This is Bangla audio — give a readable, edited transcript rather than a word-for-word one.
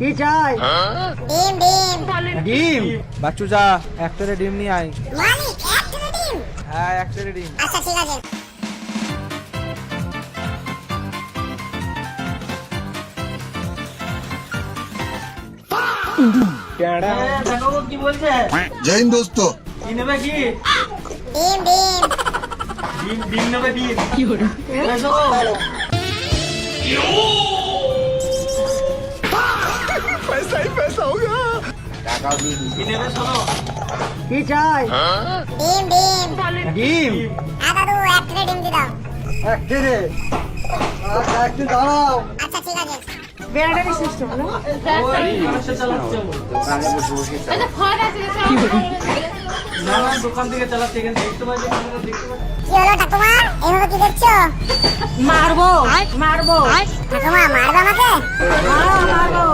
কি চাই? ডিম ডিম ডিম। বাচ্চু যা এক ট্রে ডিম নিয়ে আয়। মালিক এক ট্রে ডিম। হ্যাঁ এক ট্রে ডিম। আচ্ছা ঠিক আছে। দেখো কি বলছে। जय हिंद दोस्तों। কি নেবে কি? ডিম ডিম ডিম ডিম নেবে ডিম। কি হলো? এসো। কি নেবে শোনো। কি চাই? ডিম ডিম ডিম। দাদু এক ট্রে ডিম দি দাও। এক ট্রে। আচ্ছা একটু দাঁড়াও। আচ্ছা ঠিক আছে। ব্যাটারি সিস্টেম না ওই মানুষে চালাচ্ছে ও। এটা ফোন আছে না না দোকান থেকে চালাচ্ছে এখানে দেখতে পাচ্ছি আপনারা দেখতে পাচ্ছেন। কি হলো ঠাকুমা এইভাবে কি দেখছো? মারবো মারবো ঠাকুমা মারবে আমাকে? মারবো